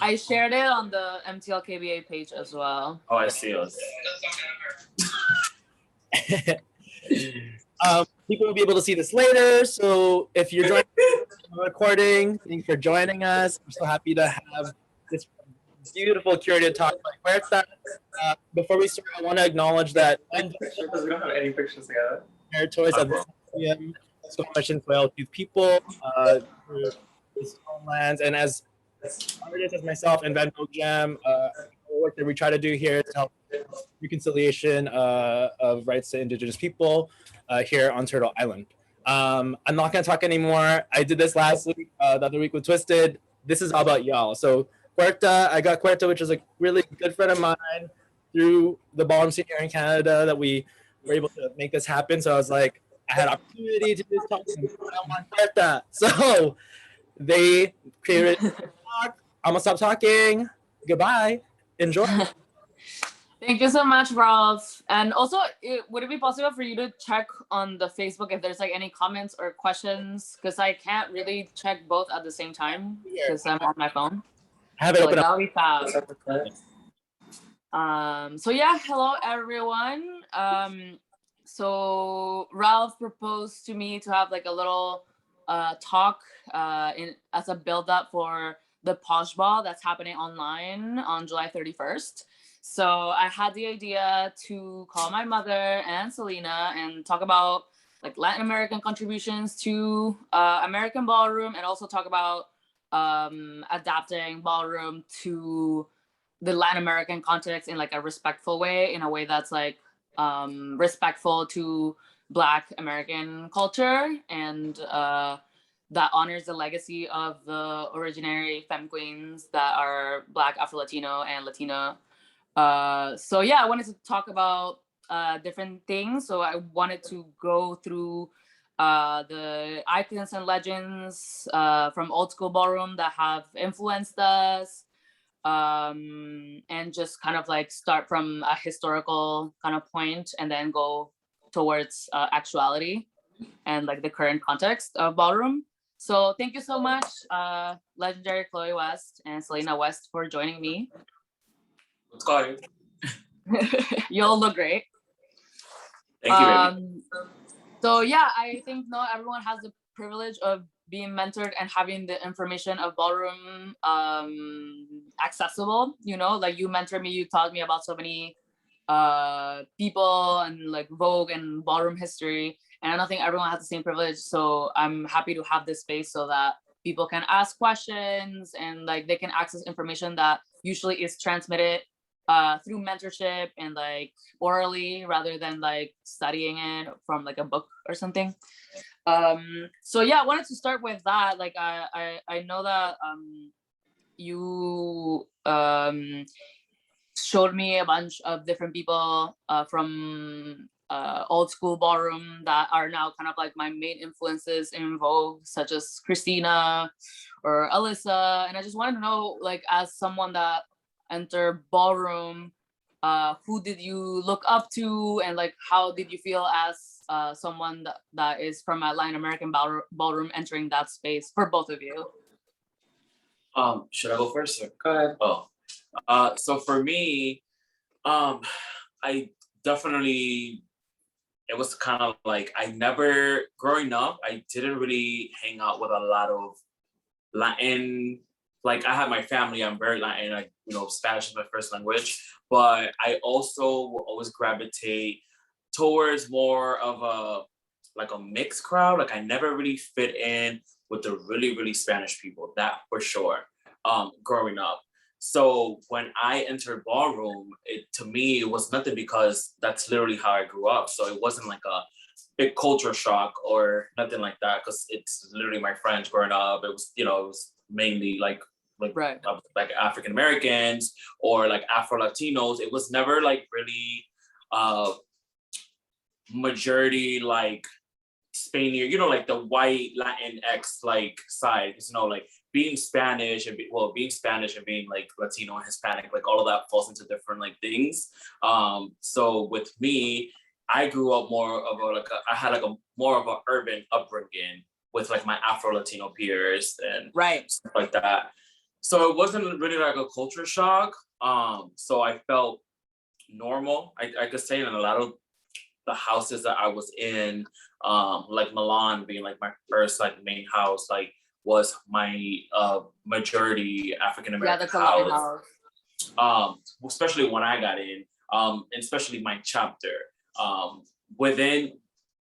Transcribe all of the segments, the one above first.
I shared it on the MTLKBA page as well. Oh, I see us. People will be able to see this later. So if you're joining the recording, thanks for joining us. I'm so happy to have this beautiful curated talk by Cuarta. Before we start, I want to acknowledge that Because we don't have any pictures together. territories of the museum, scholarship for LQ people, through his homelands, and as artists as myself and Van Gogh Jam, work that we try to do here to help reconciliation of rights to Indigenous people here on Turtle Island. I'm not going to talk anymore. I did this last week, the other week with Twisted. This is all about y'all. So Cuarta, I got Cuarta, which is a really good friend of mine through the ballroom scene here in Canada that we were able to make this happen. So I was like, I had opportunity to do this talk. I want Cuarta. So they created talk. I'm gonna stop talking. Goodbye. Enjoy. Thank you so much, Ralph. And also, would it be possible for you to check on the Facebook if there's like any comments or questions? Because I can't really check both at the same time because I'm on my phone. I have it So open like, up. that'll be fab. So yeah, hello everyone. So Ralph proposed to me to have like a little talk as a build up for the Posh Ball that's happening online on July 31st. So I had the idea to call my mother and Selena and talk about like Latin American contributions to American ballroom, and also talk about adapting ballroom to the Latin American context in like a respectful way, in a way that's like respectful to Black American culture, and that honors the legacy of the originary femme queens that are Black, Afro-Latino, and Latina. So yeah, I wanted to talk about different things. So I wanted to go through the icons and legends from old school ballroom that have influenced us, and just kind of like start from a historical kind of point and then go towards actuality and like the current context of ballroom. So thank you so much, legendary Chloe West and Selena West, for joining me. Let's go. You all look great. Thank you, baby. So yeah, I think not everyone has the privilege of being mentored and having the information of ballroom accessible. You know, like you mentored me, you taught me about so many people and like Vogue and ballroom history, and I don't think everyone has the same privilege. So I'm happy to have this space so that people can ask questions and like they can access information that usually is transmitted through mentorship and like orally, rather than like studying it from like a book or something. So yeah, I wanted to start with that. Like I know that you showed me a bunch of different people from old school ballroom that are now kind of like my main influences in Vogue, such as Christina or Alyssa. And I just wanted to know, like, as someone that entered ballroom, who did you look up to, and like how did you feel as someone that is from a Latin American ballroom entering that space, for both of you? Should I go first? Or? Go ahead. Oh, so for me, I definitely, it was kind of like, growing up, I didn't really hang out with a lot of Latin. Like, I had my family, I'm very Latin, like, you know, Spanish is my first language, but I also will always gravitate towards more of a mixed crowd. Like, I never really fit in with the really, really Spanish people, that for sure, growing up. So when I entered ballroom, to me, it was nothing, because that's literally how I grew up. So it wasn't like a big culture shock or nothing like that, because it's literally my friends growing up. It was, you know, it was mainly like right. Like African Americans or like Afro Latinos. It was never like really majority like Spaniard, you know, like the white Latinx like side. You know, like being Spanish and being Spanish and being like Latino and Hispanic, like all of that falls into different like things. So with me, I grew up more of I had like a more of an urban upbringing, with like my Afro-Latino peers and Right. stuff like that. So it wasn't really like a culture shock. So I felt normal. I could say in a lot of the houses that I was in, like Milan being like my first like main house, like was my majority African American the Colombian house. Especially when I got in, and especially my chapter. Within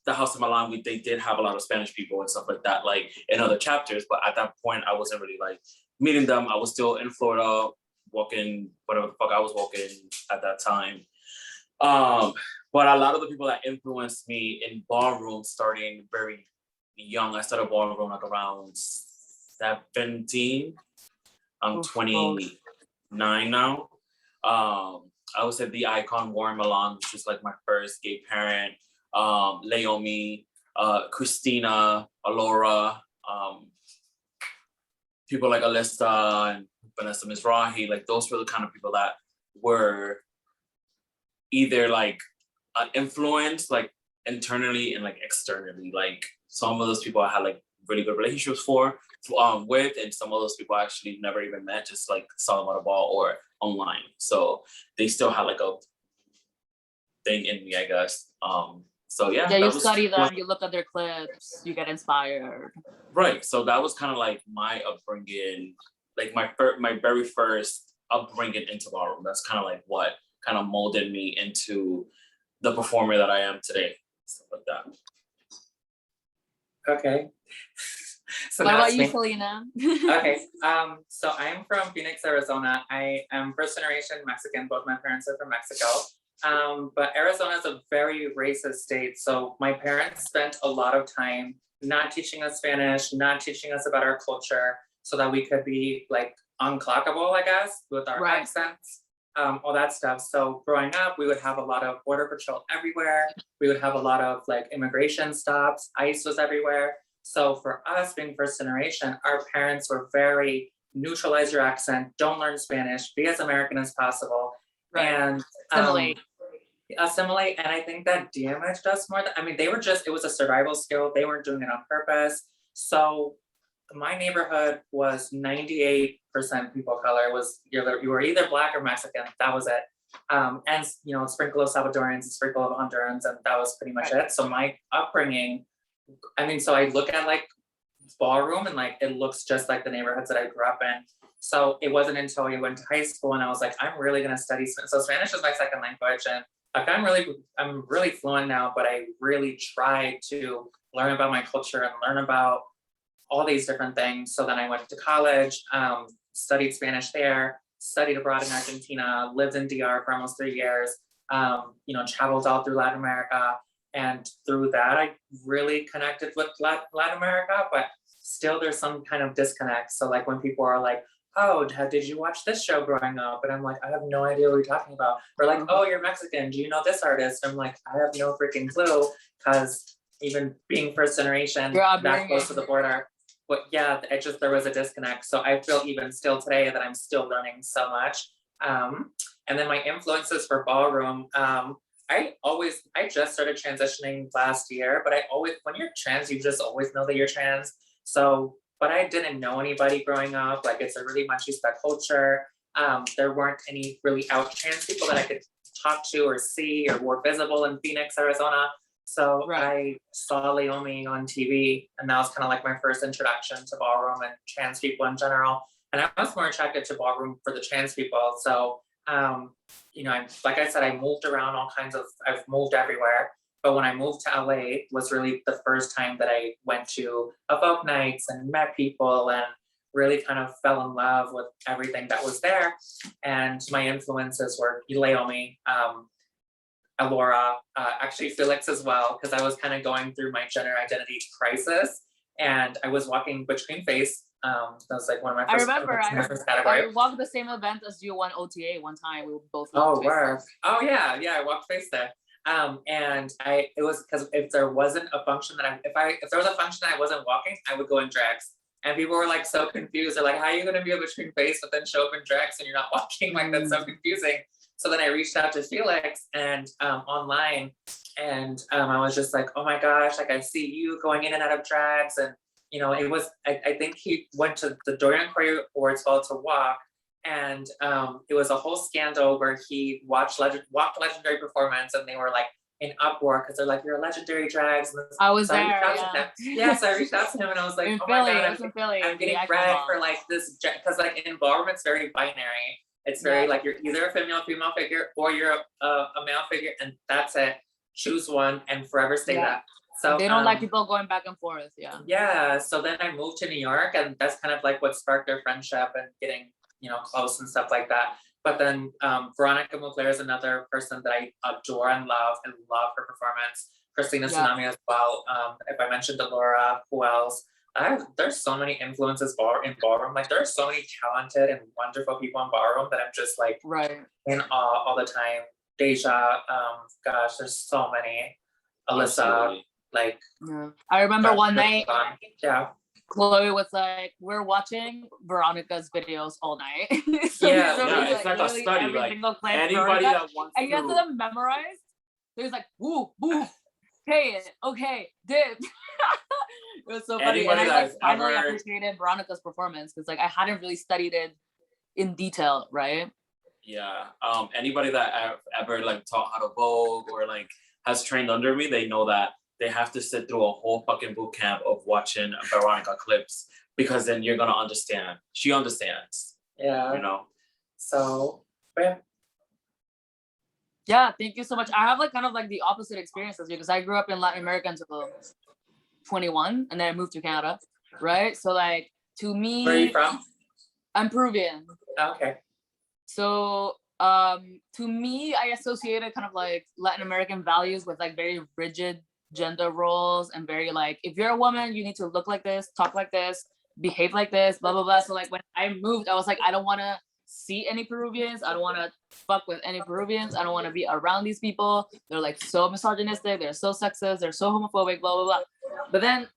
the House of Milan, they did have a lot of Spanish people and stuff like that, like in other chapters. But at that point, I wasn't really like meeting them. I was still in Florida, walking whatever the fuck I was walking at that time. But a lot of the people that influenced me in ballroom starting very young. I started ballroom like around 17. I'm 29 now. I would say the icon Warren Milan, which was like my first gay parent. Leomi, Christina, Alora, people like Alista and Vanessa Mizrahi, like those were the kind of people that were either like influenced like internally and like externally. Like some of those people I had like really good relationships with, and some of those people I actually never even met, just like saw them at a ball or online. So they still had like a thing in me, I guess. So yeah, you study them, you look at their clips, you get inspired. Right. So that was kind of like my upbringing, like my very first upbringing into ballroom. That's kind of like what kind of molded me into the performer that I am today. Stuff like that. Okay. So what about you, Selena? Okay. So I'm from Phoenix, Arizona. I am first generation Mexican. Both my parents are from Mexico. But Arizona is a very racist state. So my parents spent a lot of time not teaching us Spanish, not teaching us about our culture, so that we could be like unclockable, I guess, with our accents, all that stuff. So growing up, we would have a lot of border patrol everywhere. We would have a lot of like immigration stops. ICE was everywhere. So for us being first generation, our parents were very neutralize your accent, don't learn Spanish, be as American as possible. And assimilate, and I think that damaged us more. I mean, it was a survival skill. They weren't doing it on purpose. So my neighborhood was 98% people of color. You were either Black or Mexican. That was it. And a sprinkle of Salvadorans, a sprinkle of Hondurans, and that was pretty much it. So my upbringing, so I look at like ballroom and like it looks just like the neighborhoods that I grew up in. So it wasn't until I went to high school and I was like, I'm really gonna study Spanish. So Spanish is my second language, and like I'm really fluent now, but I really try to learn about my culture and learn about all these different things. So then I went to college, studied Spanish there, studied abroad in Argentina, lived in DR for almost 3 years, traveled all through Latin America. And through that, I really connected with Latin America, but still there's some kind of disconnect. So like when people are like, oh, did you watch this show growing up? And I'm like, I have no idea what you're talking about. Or like, oh, you're Mexican. Do you know this artist? I'm like, I have no freaking clue, because even being first generation, that close to the border. But yeah, there was a disconnect. So I feel even still today that I'm still learning so much. And then my influences for ballroom, I just started transitioning last year, but when you're trans, you just always know that you're trans. So, but I didn't know anybody growing up. Like it's a really machista culture. There weren't any really out trans people that I could talk to or see or were visible in Phoenix, Arizona. So I saw Leomi on TV, and that was kind of like my first introduction to ballroom and trans people in general. And I was more attracted to ballroom for the trans people. So, like I said, I moved around I've moved everywhere. But when I moved to LA was really the first time that I went to Evoke nights and met people and really kind of fell in love with everything that was there. And my influences were Leomi, Alora, actually Felix as well, because I was kind of going through my gender identity crisis, and I was walking between face. That was like one of my first. I remember I walked the same event as you on OTA one time. We both. Oh, wow. Oh yeah, I walked face there. And it was because if there wasn't a function that if there was a function that I wasn't walking, I would go in drags. And people were like so confused. They're like, how are you gonna be a between face but then show up in drags and you're not walking? Like that's so confusing. So then I reached out to Felix and online, and I was just like, oh my gosh, like I see you going in and out of drags, and you know, it was, I think he went to the Dorian Corey Awards Hall to walk, and it was a whole scandal where he walked legendary performance, and they were like in uproar because they're like, you're a legendary drags. I was so there, yeah. So I reached out to him and I was like, in oh Philly, my God, I'm getting read for like this, because like in ballroom, it's very binary. It's very like, you're either a female figure or you're a male figure, and that's it. Choose one and forever stay that. So they don't like people going back and forth. Yeah. So then I moved to New York, and that's kind of like what sparked our friendship and getting, you know, close and stuff like that. But then Veronica Mugler is another person that I adore and love. I love her performance. Christina Tsunami as well. If I mentioned Delora, who else? There's so many influences in ballroom. Like there's so many talented and wonderful people in ballroom that I'm just like in awe all the time. Deja, gosh, there's so many. Alyssa, Absolutely. like. I remember one night. Yeah. Chloe was like, we're watching Veronica's videos all night. So it's like a study. Like anybody that wants I guess them memorized. There's like, woo, boo, okay, dip. It was so funny. And I like finally appreciated Veronica's performance because like I hadn't really studied it in detail, right? Yeah. Anybody that ever like taught how to Vogue or like has trained under me, they know that they have to sit through a whole fucking boot camp of watching Veronica clips, because then you're gonna understand. She understands. Yeah. You know. So yeah, thank you so much. I have like kind of like the opposite experience as you, because I grew up in Latin America until 21, and then I moved to Canada, right? So like to me, where are you from? I'm Peruvian. Okay. So to me, I associated kind of like Latin American values with like very rigid gender roles, and very like, if you're a woman, you need to look like this, talk like this, behave like this, blah blah blah. So like when I moved, I was like, I don't want to see any Peruvians, I don't want to fuck with any Peruvians, I don't want to be around these people. They're like so misogynistic, they're so sexist, they're so homophobic, blah blah blah. But then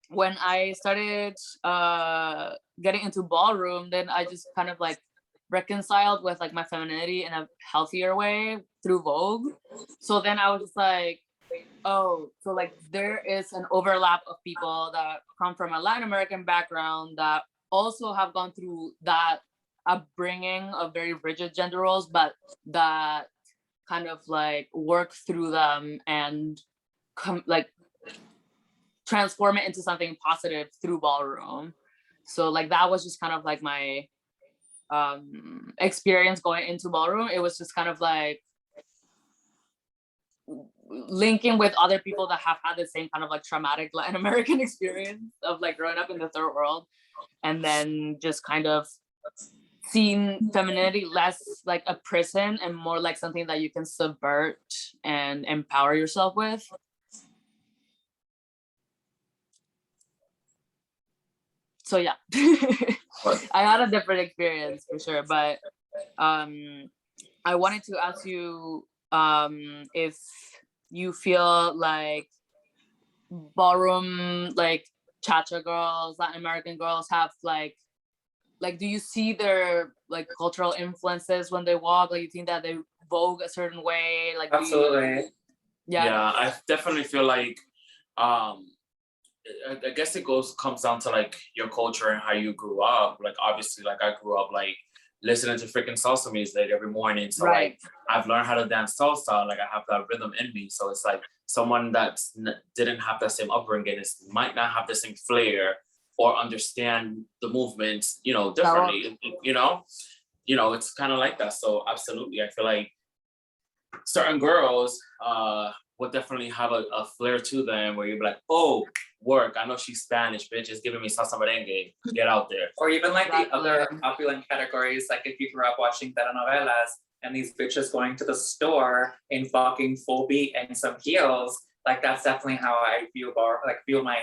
when I started getting into ballroom, then I just kind of like reconciled with like my femininity in a healthier way through Vogue. So then I was just like, oh, so like there is an overlap of people that come from a Latin American background that also have gone through that upbringing of very rigid gender roles, but that kind of like work through them and like transform it into something positive through ballroom. So like that was just kind of like my experience going into ballroom. It was just kind of like linking with other people that have had the same kind of like traumatic Latin American experience of like growing up in the third world, and then just kind of seeing femininity less like a prison and more like something that you can subvert and empower yourself with. So yeah, I had a different experience for sure, but I wanted to ask you if you feel like ballroom, like cha-cha girls, Latin American girls have like do you see their like cultural influences when they walk? Like you think that they Vogue a certain way? Like absolutely. Yeah, I definitely feel like I guess it comes down to like your culture and how you grew up. Like obviously, like I grew up like listening to freaking salsa music every morning. So like I've learned how to dance salsa. Like I have that rhythm in me. So it's like someone that didn't have that same upbringing might not have the same flair or understand the movements, you know, differently. You know, it's kind of like that. So absolutely, I feel like certain girls would definitely have a flair to them where you'd be like, oh, work, I know she's Spanish, bitch, is giving me salsa merengue, get out there. Or even like the other opulent categories, like if you grew up watching telenovelas and these bitches going to the store in fucking full beat and some heels, like that's definitely how I feel my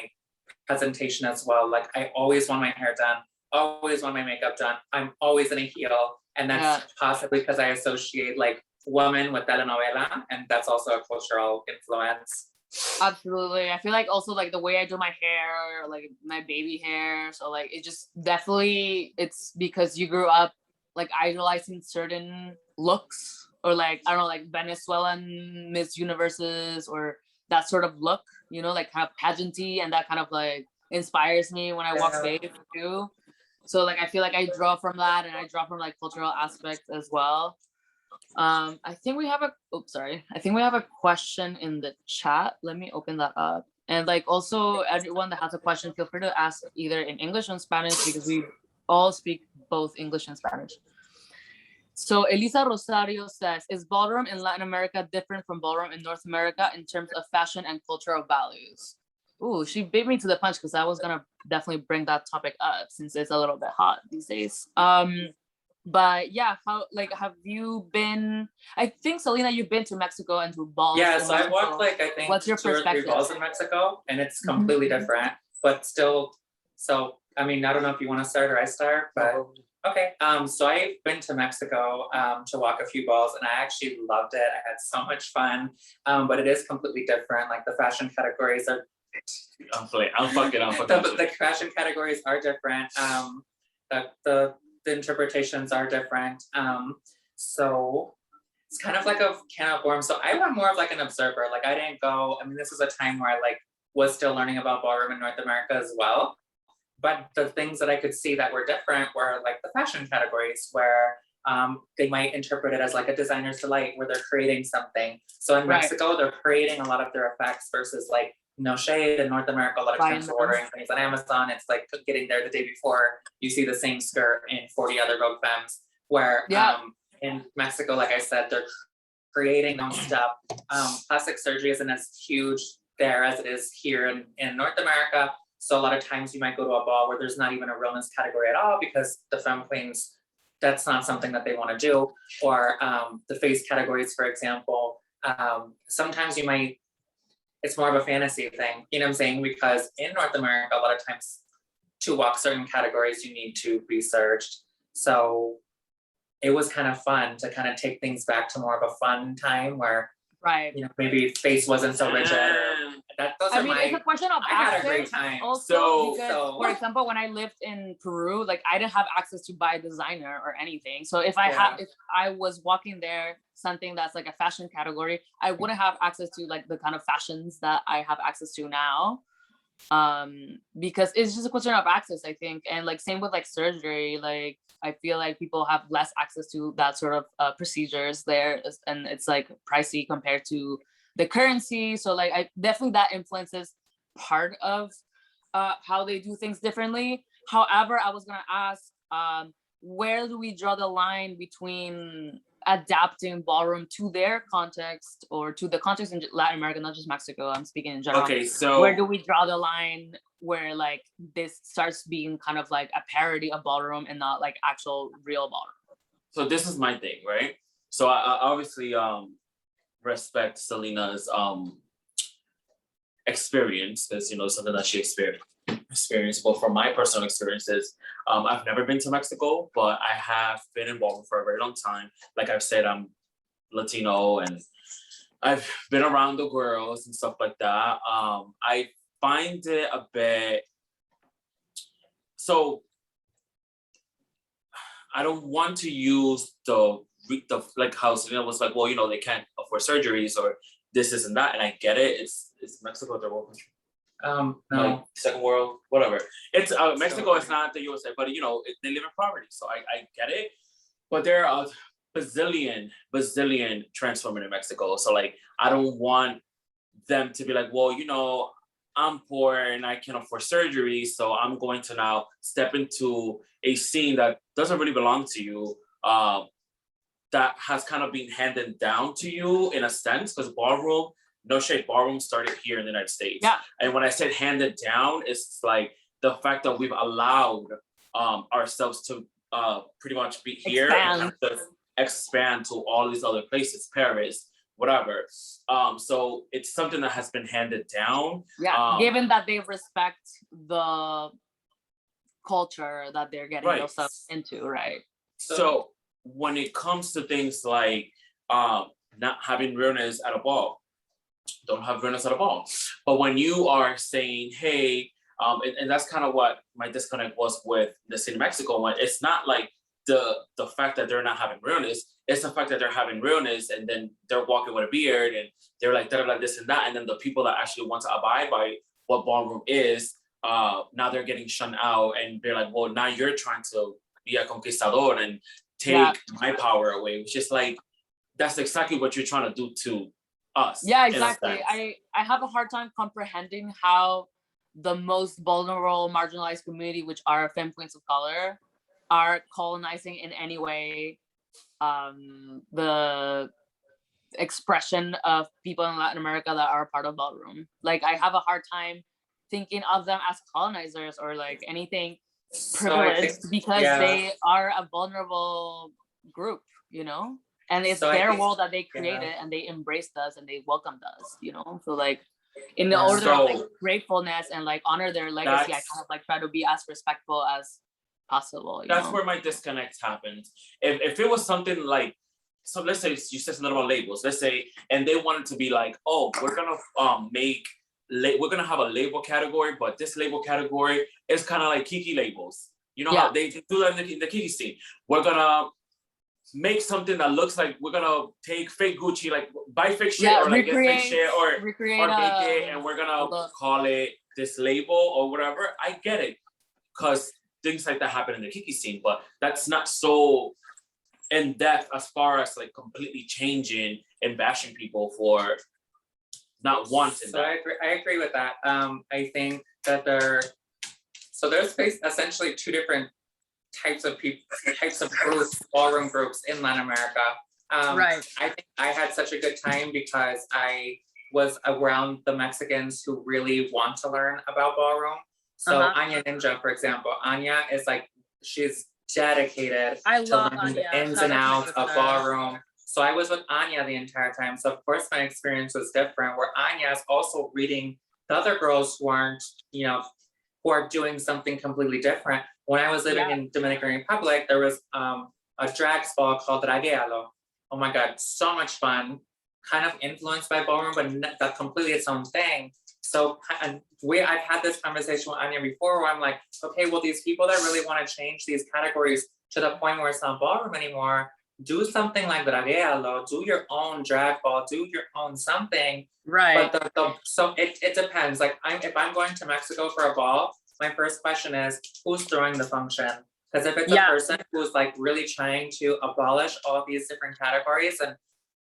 presentation as well. Like I always want my hair done, always want my makeup done, I'm always in a heel, and that's possibly because I associate like woman with telenovela, and that's also a cultural influence. Absolutely. I feel like also like the way I do my hair, like my baby hair, so like it just definitely, it's because you grew up like idolizing certain looks, or like I don't know, like Venezuelan Miss Universes or that sort of look, you know, like kind of pageanty and that kind of like inspires me when I walk Yeah. stage too. So like I feel like I draw from that, and I draw from like cultural aspects as well. I think we have a question in the chat. Let me open that up. And like also everyone that has a question, feel free to ask either in English or Spanish, because we all speak both English and Spanish. So Elisa Rosario says, is ballroom in Latin America different from ballroom in North America in terms of fashion and cultural values? Ooh, she beat me to the punch, because I was gonna definitely bring that topic up since it's a little bit hot these days. But yeah, have you been? I think Selena, you've been to Mexico and to balls. Yeah, in so I walked Mexico. like I think What's your 2 or 3 perspective? balls in Mexico, and it's completely different, but still. So I mean, I don't know if you want to start or I start, but okay. So I've been to Mexico to walk a few balls, and I actually loved it. I had so much fun, but it is completely different. Like the fashion categories are. I'm fucking. The fashion categories are different. The interpretations are different. So it's kind of like a can of worms. So I went more of like an observer. Like I didn't go. I mean, this was a time where I like was still learning about ballroom in North America as well. But the things that I could see that were different were like the fashion categories, where they might interpret it as like a designer's delight, where they're creating something. So in Mexico, they're creating a lot of their effects versus like no shade. In North America, a lot of times we're ordering things on Amazon. It's like getting there the day before. You see the same skirt in 40 other Vogue femmes. Where in Mexico, like I said, they're creating their own stuff. Plastic surgery isn't as huge there as it is here in North America. So a lot of times you might go to a ball where there's not even a realness category at all, because the femme queens, that's not something that they want to do. Or the face categories, for example, sometimes it's more of a fantasy thing, you know what I'm saying? Because in North America, a lot of times to walk certain categories, you need to be searched. So it was kind of fun to kind of take things back to more of a fun time where, you know, maybe face wasn't so rigid. It's a question of I had access. a great time. Also, because, for example, when I lived in Peru, like I didn't have access to buy a designer or anything. So if I was walking there, something that's like a fashion category, I wouldn't have access to like the kind of fashions that I have access to now. Because it's just a question of access, I think. And like same with like surgery, like I feel like people have less access to that sort of procedures there, and it's like pricey compared to the currency. So like I definitely, that influences part of how they do things differently. However, I was gonna ask, where do we draw the line between adapting ballroom to their context or to the context in Latin America, not just Mexico, I'm speaking in general. Okay, so where do we draw the line where like this starts being kind of like a parody of ballroom and not like actual real ballroom? So this is my thing, right? So I obviously respect Selena's experience, because you know something that she experienced. But from my personal experiences, I've never been to Mexico, but I have been in ballroom for a very long time. Like I've said, I'm Latino and I've been around the girls and stuff like that. I find it a bit, so I don't want to use the like how Selena was like, well, you know, they can't afford surgeries or this and that, and I get it. It's Mexico, third world country. No, like second world, whatever. It's Mexico is not the USA, but you know they live in poverty, so I get it. But there are a bazillion trans women in Mexico, so like I don't want them to be like, well, you know, I'm poor and I can't afford surgery, so I'm going to now step into a scene that doesn't really belong to you. That has kind of been handed down to you in a sense, because ballroom, no shade, ballroom started here in the United States. Yeah. And when I said handed down, it's like the fact that we've allowed ourselves to pretty much be here and have to expand to all these other places, Paris, whatever. So it's something that has been handed down. Yeah, given that they respect the culture that they're getting themselves into, right? So when it comes to things like not having realness at a ball, don't have realness at a ball. But when you are saying, hey, and that's kind of what my disconnect was with the scene in Mexico, when it's not like the fact that they're not having realness, it's the fact that they're having realness and then they're walking with a beard and they're like this and that, and then the people that actually want to abide by what ballroom is now they're getting shunned out, and they're like, well, now you're trying to be a conquistador and take Yeah. my power away, which is like, that's exactly what you're trying to do to us. Yeah, in a exactly. sense. I have a hard time comprehending how the most vulnerable, marginalized community, which are femme queens of color, are colonizing in any way the expression of people in Latin America that are part of Ballroom. Like, I have a hard time thinking of them as colonizers or like anything privileged, because they are a vulnerable group, you know? And it's their world that they created, and they embraced us and they welcomed us, you know? So like, in the order of like gratefulness and like honor their legacy, I kind of like try to be as respectful as possible. That's where my disconnect happens. If it was something like, so let's say you said something about labels, let's say, and they wanted to be like, oh, we're gonna we're gonna have a label category, but this label category is kind of like Kiki labels. You know how they do that in the Kiki scene. We're gonna make something that looks like, we're gonna take fake Gucci, like buy fake shit, or like get fake shit, or make it, and we're gonna call it this label or whatever. I get it, because things like that happen in the Kiki scene, but that's not so in depth as far as like completely changing and bashing people for not wanting that. I agree with that. I think that there's essentially two different types of people, types of groups, ballroom groups in Latin America. I think I had such a good time because I was around the Mexicans who really want to learn about ballroom. So Anya Ninja, for example, Anya is like, she's dedicated to learning the ins and outs of ballroom. So I was with Anya the entire time. So of course my experience was different, where Anya is also reading the other girls who aren't, you know, who are doing something completely different. When I was living in Dominican Republic, there was a drag ball called Draguealo. Oh my God, so much fun. Kind of influenced by ballroom, but that's completely its own thing. So I've had this conversation with Anya before, where I'm like, okay, well, these people that really want to change these categories to the point where it's not ballroom anymore, do something like Draguealo, do your own drag ball, do your own something. Right. But so it depends. Like, if I'm going to Mexico for a ball, my first question is, who's throwing the function? Because if it's a person who's like really trying to abolish all of these different categories, and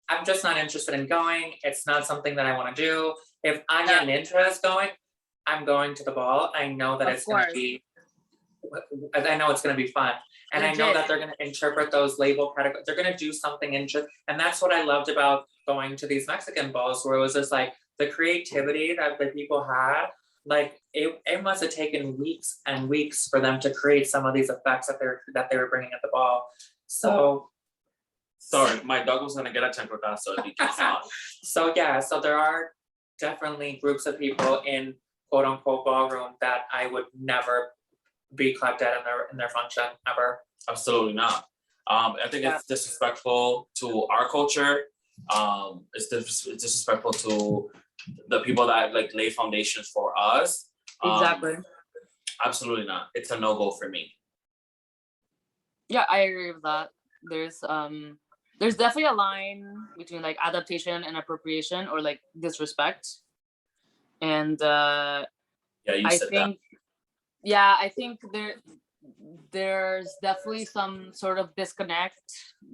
I'm just not interested in going, it's not something that I want to do. If Anya Ninja is going, I'm going to the ball. I know that it's going to be, I know it's going to be fun. And I know that they're going to interpret those label categories. They're going to do something interesting. And that's what I loved about going to these Mexican balls, where it was just like the creativity that the people had. Like, it must have taken weeks and weeks for them to create some of these effects that they were bringing at the ball. So, sorry, my dog was gonna get a chancletazo if he gets on. So there are definitely groups of people in quote unquote ballroom that I would never be clapped at in their function ever. Absolutely not. I think it's disrespectful to our culture. It's disrespectful to the people that like lay foundations for us. Exactly. Absolutely not. It's a no-go for me. Yeah, I agree with that. There's definitely a line between like adaptation and appropriation, or like disrespect. And I think there's definitely some sort of disconnect,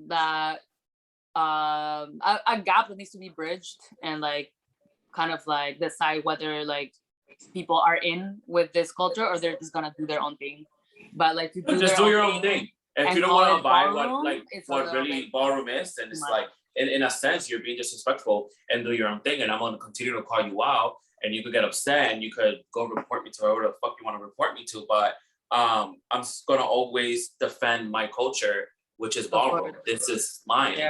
that a gap that needs to be bridged, and like kind of like decide whether like people are in with this culture or they're just gonna do their own thing. But like, to just do your own thing. If you don't want to buy what really ballroom is, then it's like, in a sense, you're being disrespectful, and do your own thing. And I'm going to continue to call you out, and you could get upset, and you could go report me to whoever the fuck you want to report me to. But I'm going to always defend my culture, which is ballroom. This is mine. Yeah.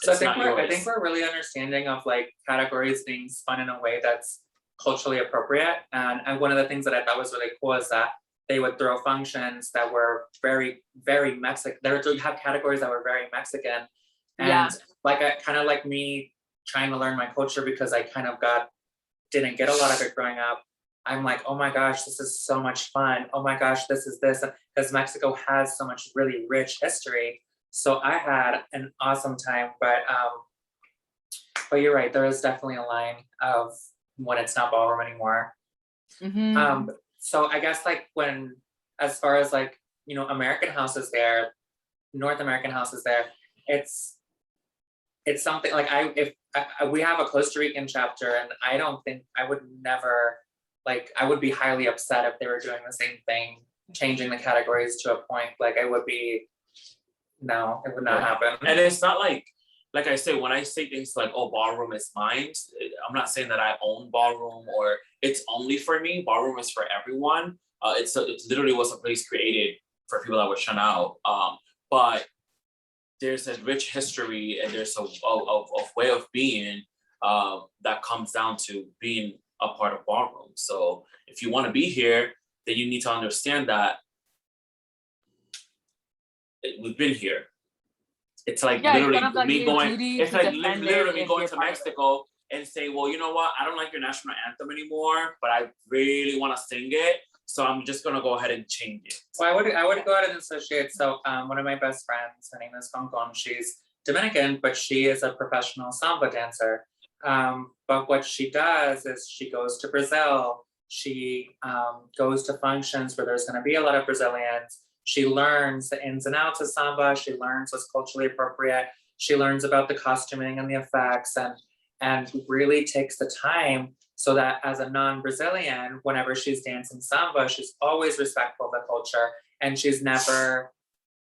So I think we're really understanding of like categories being spun in a way that's culturally appropriate. And one of the things that I thought was really cool is that they would throw functions that were very, very Mexican. They would have categories that were very Mexican. And like, kind of like me trying to learn my culture, because I kind of didn't get a lot of it growing up. I'm like, oh my gosh, this is so much fun. Oh my gosh, this is this. Because Mexico has so much really rich history. So I had an awesome time, but you're right. There is definitely a line of when it's not ballroom anymore. Mm-hmm. so I guess like when, as far as like, you know, American houses there, North American houses there, it's something like we have a Costa Rican chapter, and I don't think I would never, like, I would be highly upset if they were doing the same thing, changing the categories to a point. Like I would be, no, it would not happen. And it's not like I say, when I say things like, oh, ballroom is mine, I'm not saying that I own ballroom or it's only for me. Ballroom is for everyone. It literally was a place created for people that were shut out. But there's a rich history and there's a way of being that comes down to being a part of ballroom. So if you want to be here, then you need to understand that we've been here. It's like literally me going. It's like literally me going to Mexico and say, well, you know what? I don't like your national anthem anymore, but I really want to sing it. So I'm just gonna go ahead and change it. So I would go ahead and associate. So one of my best friends, her name is Concon. She's Dominican, but she is a professional samba dancer. But what she does is she goes to Brazil. She goes to functions where there's going to be a lot of Brazilians. She learns the ins and outs of samba. She learns what's culturally appropriate. She learns about the costuming and the effects, and really takes the time so that as a non-Brazilian, whenever she's dancing samba, she's always respectful of the culture, and she's never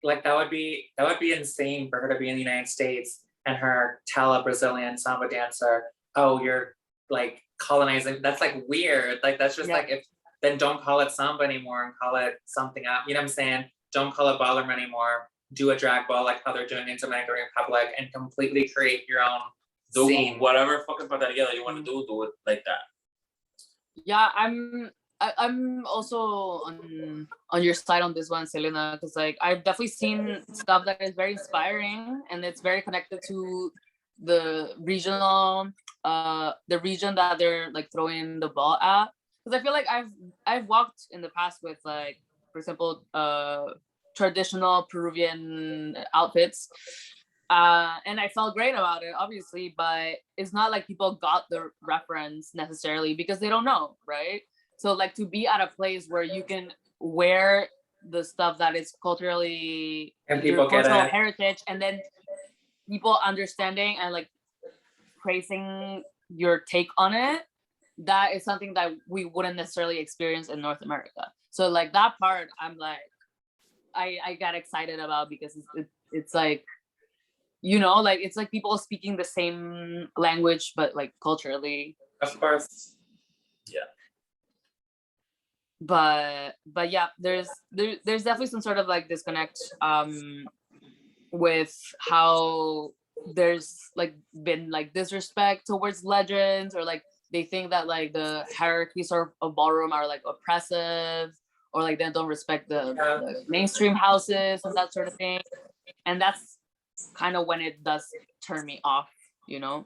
like that would be insane for her to be in the United States and her tell a Brazilian samba dancer, oh, you're like colonizing. That's like weird. Like that's just like, if then don't call it samba anymore and call it something else. You know what I'm saying? Don't call it ballroom anymore. Do a drag ball like how they're doing in Dominican Republic and completely create your own scene. Whatever fucking together you want to do it like that. Yeah, I'm also on your side on this one, Selena, because like I've definitely seen stuff that is very inspiring and it's very connected to the regional the region that they're like throwing the ball at. Because I feel like I've walked in the past with, like, for example, traditional Peruvian outfits. And I felt great about it, obviously, but it's not like people got the reference necessarily because they don't know, right? So like to be at a place where you can wear the stuff that is culturally and people your get cultural it. heritage, and then people understanding and like praising your take on it, that is something that we wouldn't necessarily experience in North America. So like that part, I'm like, I got excited about because it's like, you know, like it's like people speaking the same language, but like culturally. Of course. Yeah. But yeah, there's definitely some sort of like disconnect with how there's like been like disrespect towards legends, or like they think that like the hierarchies of ballroom are like oppressive, or like they don't respect the mainstream houses and that sort of thing. And that's kind of when it does turn me off, you know.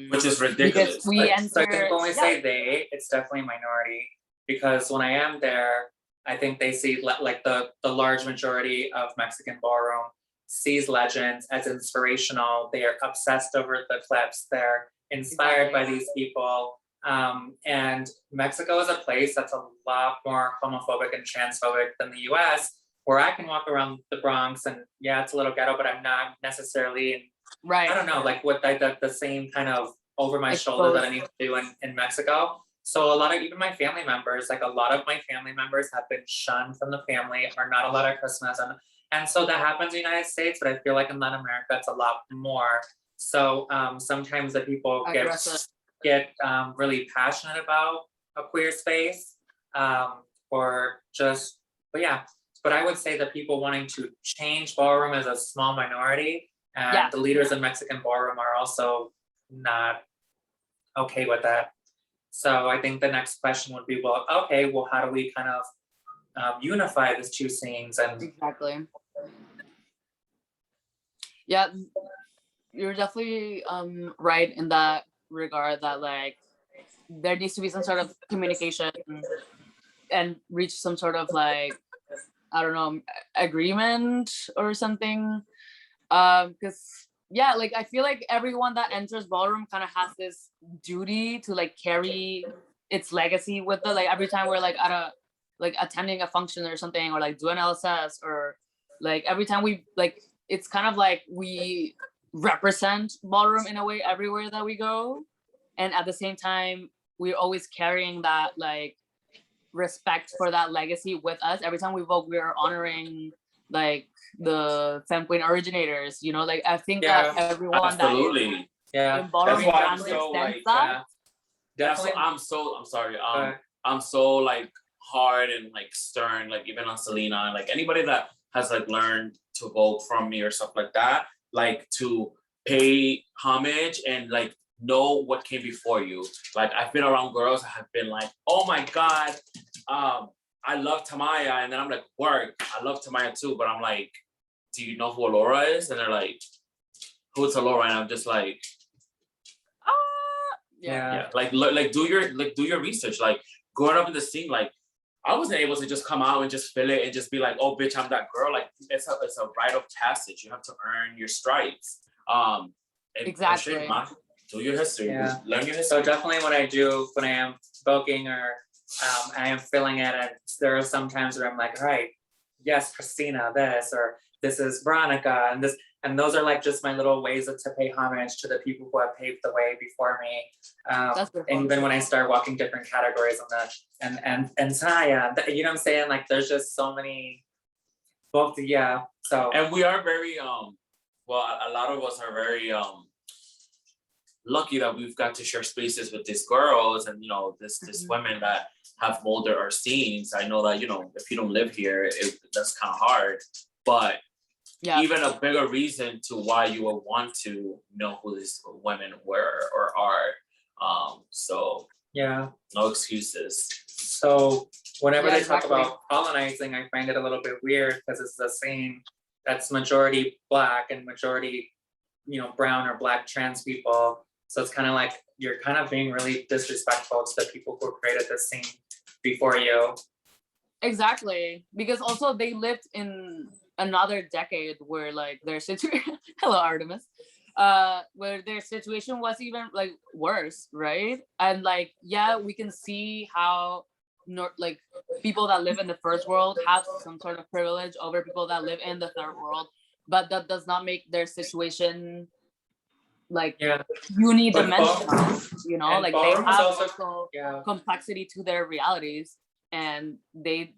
Which is ridiculous. We enter, so I think when we say they, it's definitely minority, because when I am there, I think they see like the large majority of Mexican ballroom sees legends as inspirational. They are obsessed over the clips. They're inspired by these people. And Mexico is a place that's a lot more homophobic and transphobic than the US, where I can walk around the Bronx and yeah, it's a little ghetto, but I'm not necessarily, right, I don't know, like what the same kind of over my shoulder that I need to do in Mexico. So a lot of, even my family members, like a lot of my family members have been shunned from the family, are not allowed at Christmas. And so that happens in the United States, but I feel like in Latin America, it's a lot more. So sometimes the people get really passionate about a queer space, or just, but yeah. But I would say that people wanting to change ballroom is a small minority, and the leaders in Mexican ballroom are also not okay with that. So I think the next question would be, well, okay, well, how do we kind of unify these two scenes? And exactly. Yeah, you're definitely right in that regard, that like there needs to be some sort of communication and reach some sort of like, I don't know, agreement or something. Because yeah, like I feel like everyone that enters ballroom kind of has this duty to like carry its legacy with it. Like every time we're like at like attending a function or something, or like do an LSS, or like every time we like, it's kind of like we represent ballroom in a way everywhere that we go, and at the same time we're always carrying that like respect for that legacy with us. Every time we vote, we're honoring like the femme queen originators, you know, like I think that everyone absolutely. that is in ballroom That's why I'm understands so like, that. Definitely. I'm sorry. I'm so like hard and like stern, like even on Selena, and like anybody that has like learned to vote from me or stuff like that, like to pay homage and like know what came before you. Like I've been around girls that have been like, oh my God, I love Tamaya, and then I'm like, work, I love Tamaya too, but I'm like, do you know who Alora is? And they're like, who's Alora? And I'm just like, yeah. Like do your research. Like growing up in the scene, like I wasn't able to just come out and just fill it and just be like, oh bitch, I'm that girl. Like it's a rite of passage. You have to earn your stripes. Exactly. Do your history. Yeah. Learn your history. So definitely when I am voting or I am filling it, and there are some times where I'm like, all right, yes, Christina, this, or this is Veronica, and this, and those are like just my little ways to pay homage to the people who have paved the way before me. And even when I start walking different categories on that, and Taya, you know what I'm saying? Like there's just so many, both, yeah. So and we are very well, a lot of us are very lucky that we've got to share spaces with these girls and, you know, this women that have molded our scenes. I know that, you know, if you don't live here, that's kind of hard, but even a bigger reason to why you would want to know who these women were or are. So yeah, no excuses. So whenever they talk about colonizing, I find it a little bit weird because it's the same, that's majority Black and majority, you know, brown or Black trans people. So it's kind of like you're kind of being really disrespectful to the people who created this scene before you. Exactly, because also they lived in another decade where like their situation, hello Artemis, where their situation was even like worse, right? And like, yeah, we can see how like people that live in the first world have some sort of privilege over people that live in the third world, but that does not make their situation like unidimensional, you know, like they have also complexity to their realities, and they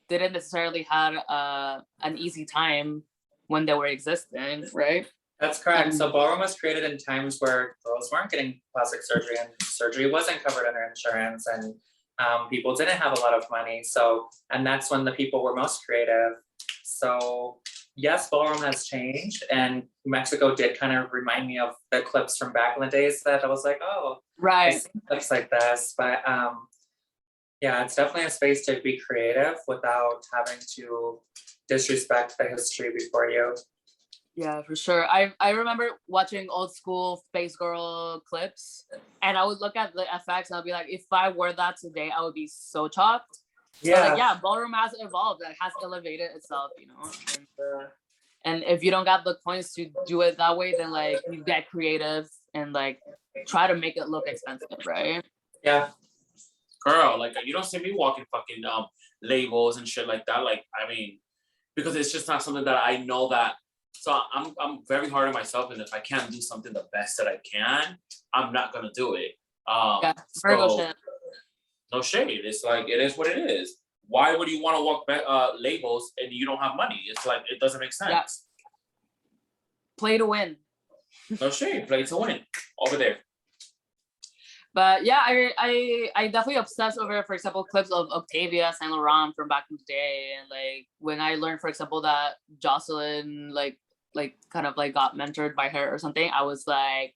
didn't necessarily had an easy time when they were existing, right? That's correct. So ballroom was created in times where girls weren't getting plastic surgery and surgery wasn't covered under insurance, and people didn't have a lot of money. So, and that's when the people were most creative. So yes, ballroom has changed, and Mexico did kind of remind me of the clips from back in the days that I was like, oh, right, I've seen clips like this. But yeah, it's definitely a space to be creative without having to disrespect the history before you. Yeah, for sure. I remember watching old school Space Girl clips, and I would look at the effects and I'd be like, if I wore that today, I would be so chopped. Yeah. So like, yeah, ballroom has evolved, it has elevated itself, you know. And if you don't got the coins to do it that way, then like you get creative and like try to make it look expensive, right? Yeah. Girl, like you don't see me walking fucking labels and shit like that. Like, I mean, because it's just not something that I know that. So I'm very hard on myself, and if I can't do something the best that I can, I'm not gonna do it. So, no shade. It's like it is what it is. Why would you want to walk labels and you don't have money? It's like it doesn't make sense. Yeah. Play to win. No shade. Play to win over there. But yeah, I definitely obsess over, for example, clips of Octavia Saint Laurent from back in the day, and like when I learned, for example, that Jocelyn like kind of like got mentored by her or something, I was like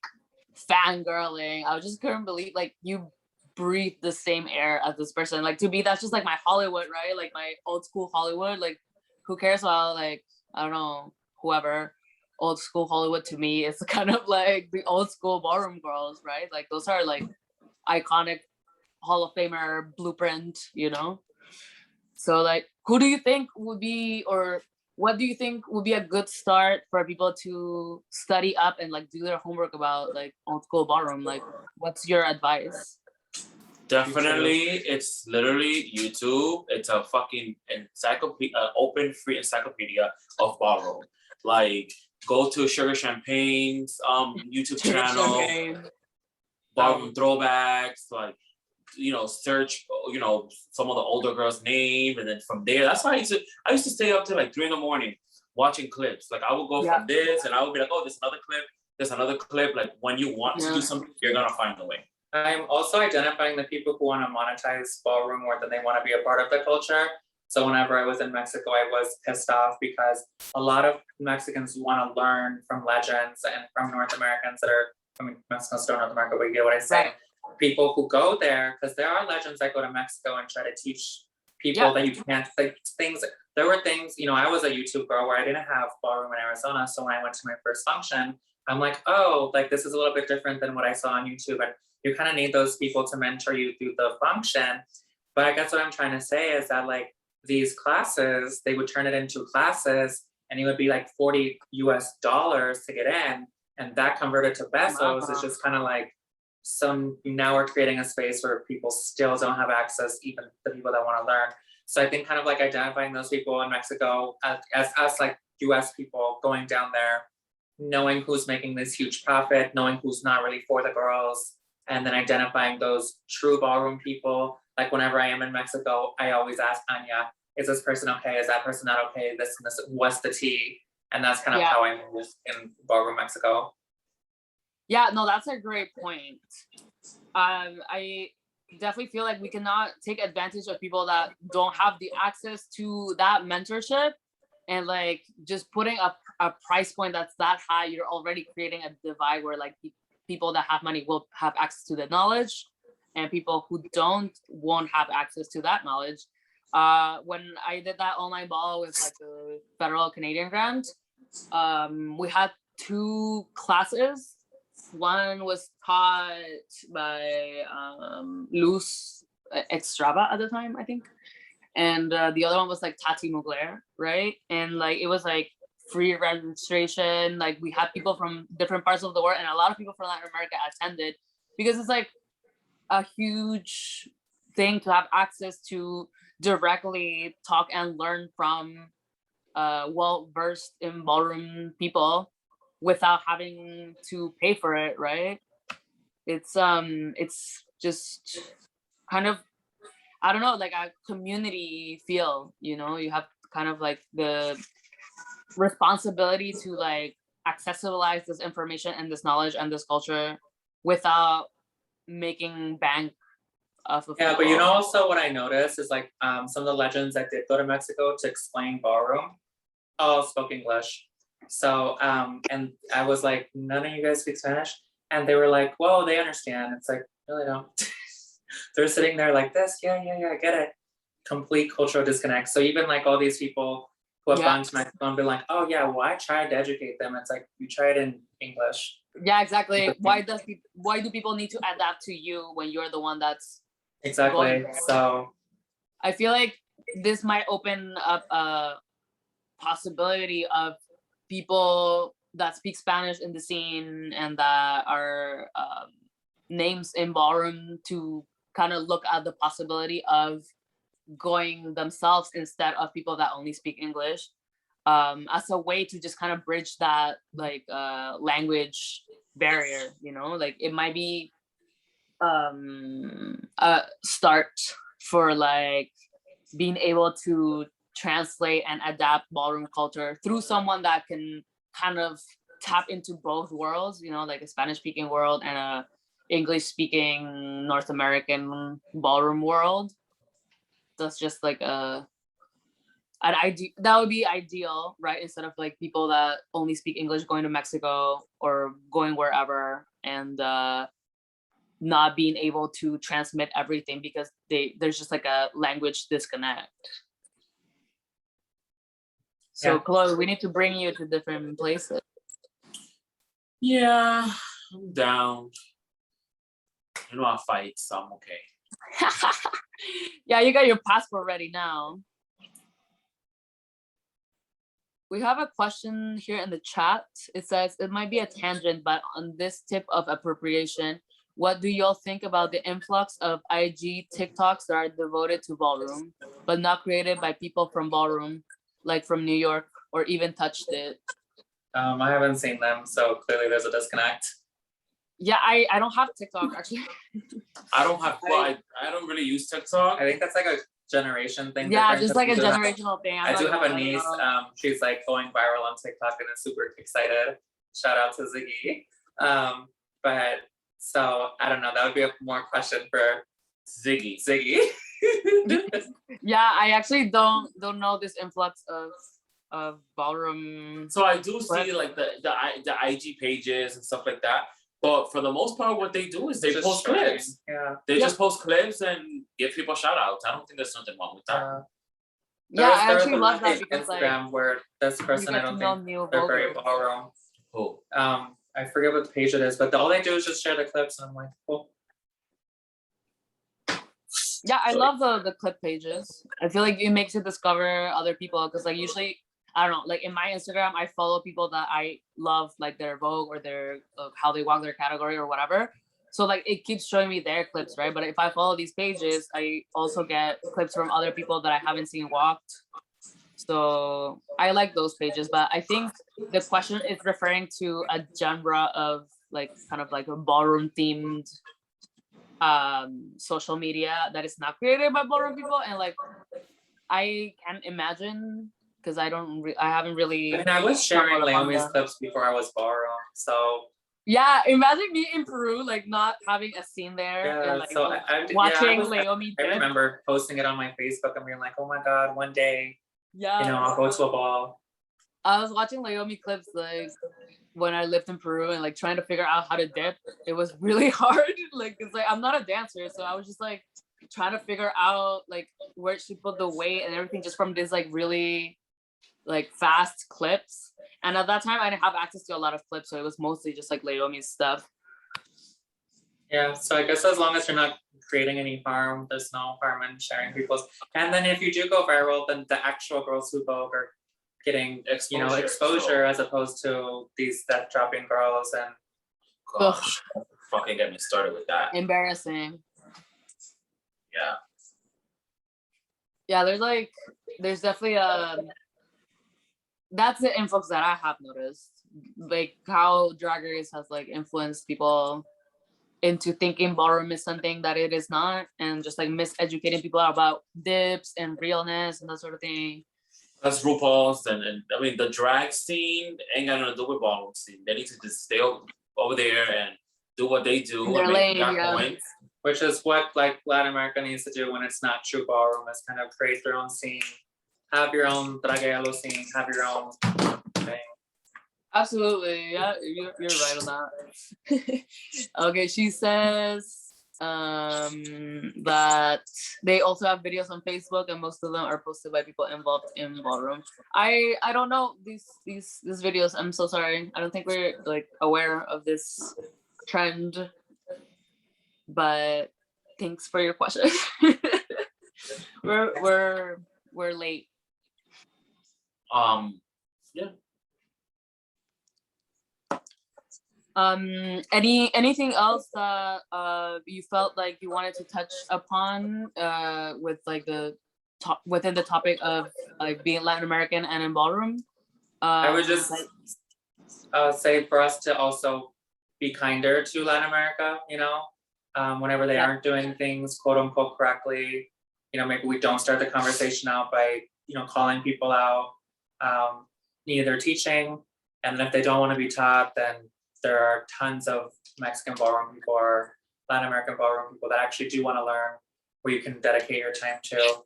fangirling. I just couldn't believe like you breathe the same air as this person. Like to me, that's just like my Hollywood, right? Like my old school Hollywood. Like who cares about like, I don't know, whoever. Old school Hollywood to me is kind of like the old school ballroom girls, right? Like those are like iconic Hall of Famer blueprint, you know? So like, who do you think would be, or what do you think would be a good start for people to study up and like do their homework about like old school ballroom? Like, what's your advice? Definitely, it's literally YouTube. It's a fucking encyclopedia, open free encyclopedia of ballroom. Like, go to Sugar Champagne's YouTube channel, ballroom throwbacks. Like, search, some of the older girls' name, and then from there, that's why I used to stay up till like 3 a.m. watching clips. Like, I would go from this, and I would be like, oh, there's another clip. There's another clip. Like, when you want to do something, you're gonna find a way. I'm also identifying the people who want to monetize ballroom more than they want to be a part of the culture. So whenever I was in Mexico, I was pissed off because a lot of Mexicans want to learn from legends and from North Americans that are, Mexicans don't North America, but you get what I say. Right. People who go there, because there are legends that go to Mexico and try to teach people that you can't, like, things. There were things, I was a YouTube girl where I didn't have ballroom in Arizona. So when I went to my first function, I'm like, oh, like, this is a little bit different than what I saw on YouTube. And you kind of need those people to mentor you through the function. But I guess what I'm trying to say is that, like, these classes, they would turn it into classes and it would be like $40 US to get in. And that converted to pesos is just kind of like, now we're creating a space where people still don't have access, even the people that want to learn. So I think kind of like identifying those people in Mexico as us, like US people going down there, knowing who's making this huge profit, knowing who's not really for the girls, and then identifying those true ballroom people. Like, whenever I am in Mexico, I always ask Anya, is this person okay? Is that person not okay? This and this, what's the tea? And that's kind of how I move in ballroom Mexico. Yeah, no, that's a great point. I definitely feel like we cannot take advantage of people that don't have the access to that mentorship, and like just putting a price point that's that high, you're already creating a divide where like people that have money will have access to the knowledge, and people who won't have access to that knowledge. When I did that online ball with like the federal Canadian grant, we had 2 classes. One was taught by Luz Extrava at the time, I think. And the other one was like Tati Mugler, right? And like, it was like free registration. Like, we had people from different parts of the world, and a lot of people from Latin America attended, because it's like a huge thing to have access to directly talk and learn from well-versed in ballroom people without having to pay for it, right? It's just kind of, I don't know, like a community feel, you have kind of like the responsibility to like accessibilize this information and this knowledge and this culture without making bank off of Yeah, people. but also what I noticed is like some of the legends that did go to Mexico to explain ballroom all spoke English. So and I was like, none of you guys speak Spanish? And they were like, well, they understand. It's like, no, they don't. They're sitting there like this, yeah, I get it. Complete cultural disconnect. So even like all these people who have gone to Mexico and been like, oh yeah, well, I tried to educate them. It's like, you try it in English. Yeah, exactly. Why do people need to adapt to you when you're the one that's exactly? So I feel like this might open up a possibility of people that speak Spanish in the scene and that are names in ballroom to kind of look at the possibility of going themselves instead of people that only speak English, as a way to just kind of bridge that like language barrier, like it might be a start for like being able to translate and adapt ballroom culture through someone that can kind of tap into both worlds, like a Spanish speaking world and a English speaking North American ballroom world. That's just like an idea that would be ideal, right? Instead of like people that only speak English going to Mexico or going wherever and not being able to transmit everything because there's just like a language disconnect. So Chloe, we need to bring you to different places. Yeah, I'm down. I'll fight, so I'm okay. Yeah, you got your passport ready now. We have a question here in the chat. It says, it might be a tangent, but on this tip of appropriation, what do y'all think about the influx of IG TikToks that are devoted to ballroom, but not created by people from ballroom, like from New York, or even touched it? I haven't seen them, so clearly there's a disconnect. Yeah, I don't have TikTok actually. I don't have. Well, I don't really use TikTok. I think that's like a generation thing. Yeah, different, just 'cause like we a do have- generational thing. I I'm do not have a gonna lie, niece. She's like going viral on TikTok and is super excited. Shout out to Ziggy. But so I don't know. That would be a more question for Ziggy. Ziggy. Yeah, I actually don't know this influx of ballroom. So I do see Clips. like the IG pages and stuff like that. But for the most part, what they do is they Just post sharing. clips. Yeah. They Yeah. just post clips and give people shout outs. I don't think there's something wrong with that. Yeah, I There was actually a love that page because like Instagram where this you person, I get to don't know think new they're very vocals. ballroom. Oh. I forget what page it is, but all they do is just share the clips, and I'm like, cool. Yeah, I So- love the clip pages. I feel like it makes you discover other people because like usually I don't know, like in my Instagram I follow people that I love, like their Vogue or their how they walk their category or whatever. So like it keeps showing me their clips, right? But if I follow these pages, I also get clips from other people that I haven't seen walked. So I like those pages, but I think the question is referring to a genre of like kind of like a ballroom themed social media that is not created by ballroom people, and like I can't imagine because I haven't really. I mean, I was sharing stumbled upon Naomi's them. clips before I was ballroom, so Yeah, imagine me in Peru, like not having a scene there yeah. and like So watching I Leomi dip. remember posting it on my Facebook and being like, oh my god, one day, Yeah, I'll go to a ball. I was watching Leomi clips like when I lived in Peru and like trying to figure out how to dip. It was really hard. Like it's like I'm not a dancer, so I was just like trying to figure out like where she put the weight and everything just from this like really like fast clips. And at that time I didn't have access to a lot of clips, so it was mostly just like Leomi's stuff. Yeah, so I guess as long as you're not creating any harm, there's no harm in sharing people's. And then if you do go viral, then the actual girls who Vogue are getting exposure as opposed to these step dropping girls. And Gosh, fucking get me started with that. Embarrassing. Yeah. Yeah, there's definitely that's the influx that I have noticed. Like how Drag Race has like influenced people into thinking ballroom is something that it is not, and just like miseducating people about dips and realness and that sort of thing. That's RuPaul's and I mean the drag scene ain't got nothing to do with ballroom scene. They need to just stay over there and do what they do Their and make lane, their yeah. points. which is what like Latin America needs to do when it's not true ballroom, is kind of create their own scene, have your own draguealo scene, have your own thing. Absolutely, yeah, you're right on that. Okay, she says that they also have videos on Facebook and most of them are posted by people involved in ballroom. I don't know these videos. I'm so sorry. I don't think we're like aware of this trend, but thanks for your question. we're late. Yeah. Anything else that you felt like you wanted to touch upon with like the within the topic of like being Latin American and in ballroom? I would just say for us to also be kinder to Latin America, whenever they aren't doing things quote unquote correctly, maybe we don't start the conversation out by, calling people out, neither teaching, and if they don't want to be taught, then there are tons of Mexican ballroom people or Latin American ballroom people that actually do want to learn, where you can dedicate your time to.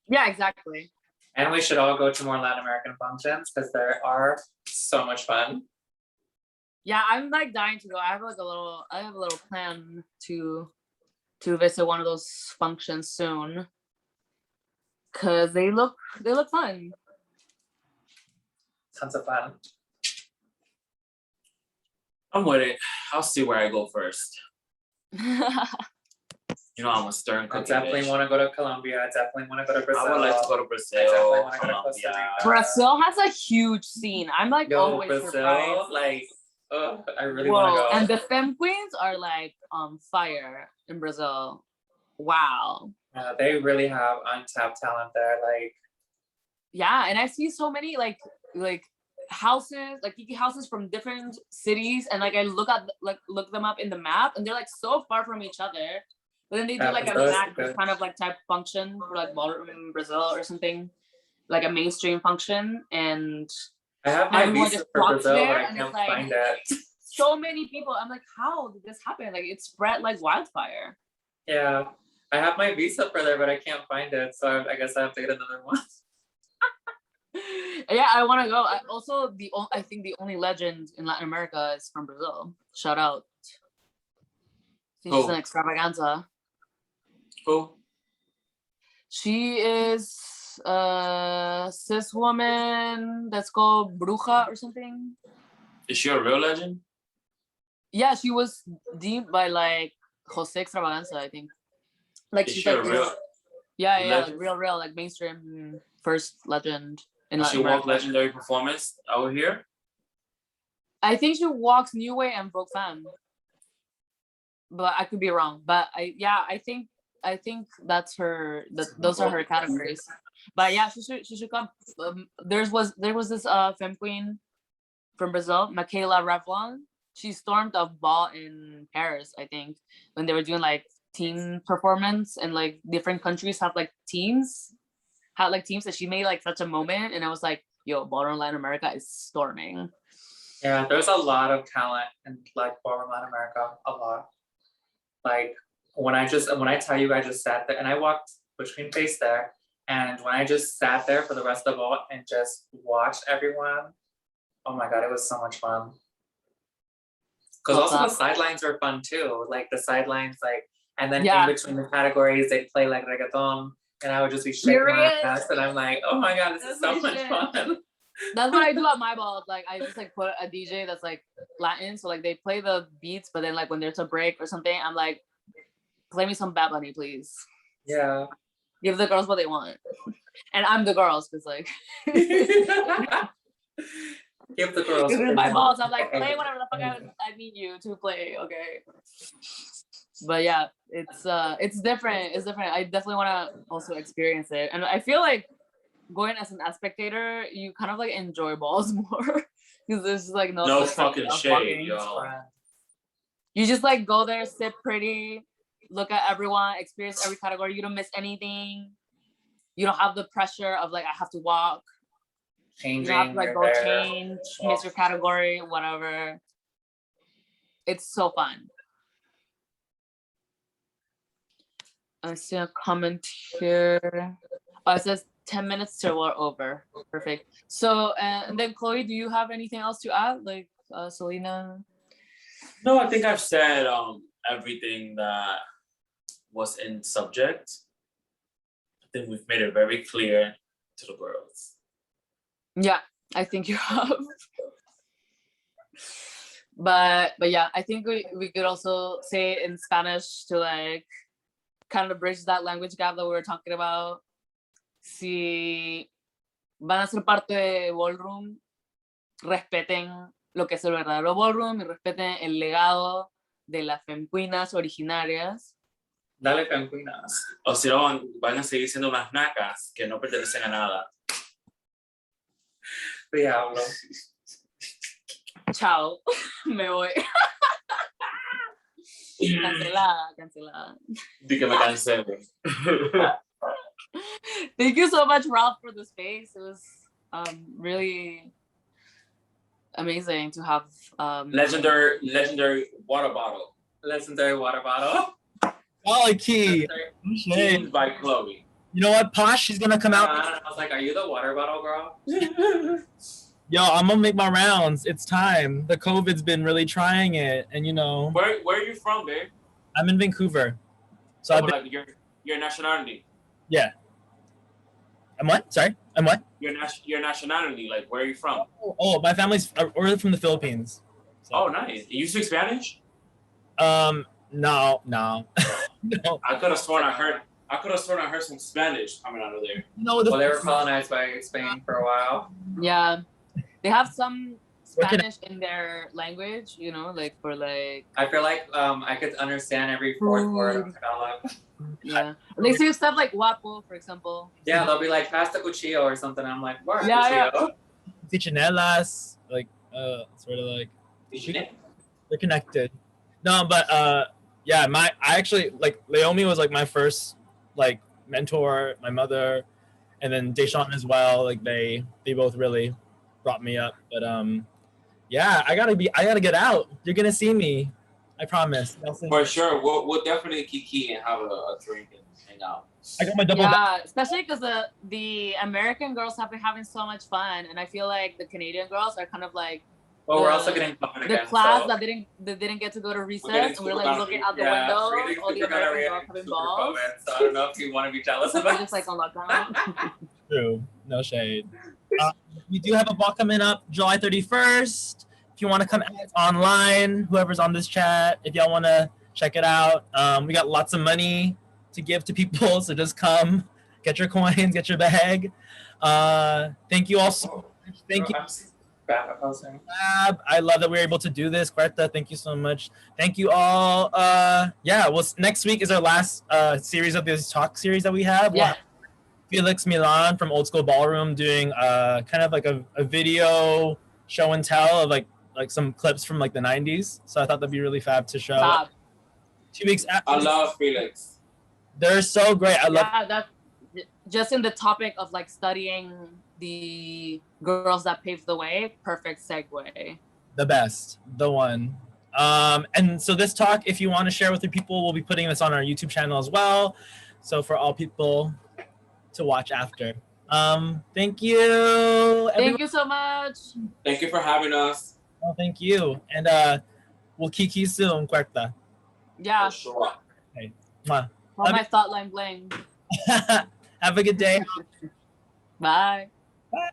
Yeah, exactly. And we should all go to more Latin American functions because there are so much fun. Yeah, I'm like dying to go. I have a little plan to visit one of those functions soon, cause they look fun. Tons of fun. I'm with it. I'll see where I go first. I'm a stern I cookie. definitely want to go to Colombia. I definitely want to go to Brazil. I would like to go to I Brazil, definitely want to go to Costa Colombia. Rica. Brazil has a huge scene. I'm like Yo, always Brazil, surprised. like, I really want to go. And the femme queens are like on fire in Brazil. Wow. They really have untapped talent there. Like, yeah, and I see so many like houses, like tiki houses from different cities, and like I look them up in the map, and they're like so far from each other. But then they do like a MAC kind of like type function for like ballroom in Brazil or something, like a mainstream function, and I have my visa for Brazil, but I can't like, find it. So many people. I'm like, how did this happen? Like it spread like wildfire. Yeah, I have my visa for there, but I can't find it. So I guess I have to get another one. Yeah, I want to go. I think the only legend in Latin America is from Brazil. Shout out. She's an extravaganza. Who? She is a cis woman that's called Bruja or something. Is she a real legend? Yeah, she was deemed by like Jose Extravaganza, I think. Like is she's she like a real? Yeah, like real, like mainstream first legend. She walked legendary performance out here. I think she walks New Way and Vogue Femme, but I could be wrong. But I think that's her. Those are her categories. But yeah, she should come. There was this femme queen from Brazil, Michaela Revlon. She stormed a ball in Paris, I think, when they were doing like team performance, and like different countries have like teams. Had like teams that she made like such a moment, and I was like, yo, ballroom Latin America is storming. Yeah, there's a lot of talent in like ballroom Latin America, a lot. Like when I tell you I just sat there and I walked between face there, and when I just sat there for the rest of the ball and just watched everyone, oh my god, it was so much fun. Because also the sidelines were fun too, like the sidelines, like, and then in between the categories they play like reggaeton. And I would just be shaking my ass, and I'm like, oh my god, this is so much fun. That's what I do at my balls. Like I just like put a DJ that's like Latin, so like they play the beats, but then like when there's a break or something, I'm like, play me some Bad Bunny, please. Yeah. Give the girls what they want, and I'm the girls, because like. Give the girls. My balls. I'm like, play whatever the fuck I need you to play, okay. But yeah, it's different. It's different. I definitely want to also experience it, and I feel like going as an spectator, you kind of like enjoy balls more, because there's like no fucking shade, yo. You just like go there, sit pretty, look at everyone, experience every category. You don't miss anything. You don't have the pressure of like I have to walk. Changing. You have to like go change, miss your category, whatever. It's so fun. I see a comment here. Oh, it says 10 minutes till we're over. Perfect. So, and then Chloe, do you have anything else to add? Like Selena? No, I think I've said everything that was in subject. I think we've made it very clear to the girls. Yeah, I think you have. But yeah, I think we could also say it in Spanish to like kind of bridge that language gap that we were talking about. Si van a ser parte de Ballroom, respeten lo que es el verdadero Ballroom y respeten el legado de las femcuinas originarias. Dale, femcuinas. O si no, van a seguir siendo unas nacas que no pertenecen a nada. Diablo. Chao, me voy. Cancelada. Di que me cansé. Thank you so much, Ralph, for the space. It was really amazing to have legendary water bottle. Legendary water bottle. Golly Key. Teamed by Chloe. You know what, Posh? She's gonna come out. I was like, are you the water bottle girl? Yo, I'm gonna make my rounds. It's time. The COVID's been really trying it, and you know. Where are you from, babe? I'm in Vancouver. So I've been... like your nationality. Yeah. I'm what? Sorry? I'm what? Your nationality, like where are you from? Oh, my family's we're from the Philippines. So. Oh, nice. You speak Spanish? No. No. I could have sworn I heard some Spanish coming out of there. No, well, they were colonized by Spain for a while. Yeah, they have some Spanish in their language, you know, like for like. I feel like I could understand every fourth word of Tagalog. Yeah, they say stuff like "guapo," for example. Yeah, they'll be like "pasta cuchillo" or something. I'm like, what? Yeah, Cuchillo? Chinelas, like sort of like Teaching it. they're connected. No, but yeah, I actually like Leomi was like my first like mentor, my mother, and then Deshaun as well. Like they both really brought me up. But yeah, I gotta get out. You're gonna see me. I promise. For sure, we'll definitely kiki and have a drink and hang out. I got my double. Yeah, especially because the American girls have been having so much fun, and I feel like the Canadian girls are kind of like Well, we're also getting common the again. class so. that didn't get to go to recess, getting and we're like super looking gonorrhea. out the window, all the super American gonorrhea girls and having super balls. COVID, so I don't know if you want to be jealous of We're us. just like on lockdown. True. No shade. We do have a ball coming up July 31st. If you want to come online, whoever's on this chat, if y'all want to check it out, we got lots of money to give to people, so just come, get your coins, get your bag. Thank you all so much. Thank you. I love that we were able to do this. Cuarta, thank you so much. Thank you all. Yeah, well, next week is our last series of this talk series that we have. Yeah. We'll have Felix Milan from Old School Ballroom doing kind of like a video show and tell of like some clips from like the 90s. So I thought that'd be really fab to show. Stop. 2 weeks after. I love Felix. They're so great. I love. Yeah, that's just in the topic of like studying the girls that paved the way. Perfect segue. The best, the one. And so this talk, if you want to share with your people, we'll be putting this on our YouTube channel as well. So for all people to watch after. Thank you. Everyone. Thank you so much. Thank you for having us. Oh, thank you. And we'll kiki soon, Cuarta. Yeah. For sure. Okay. Mwah. All my thought line bling. Have a good day. Bye. Bye.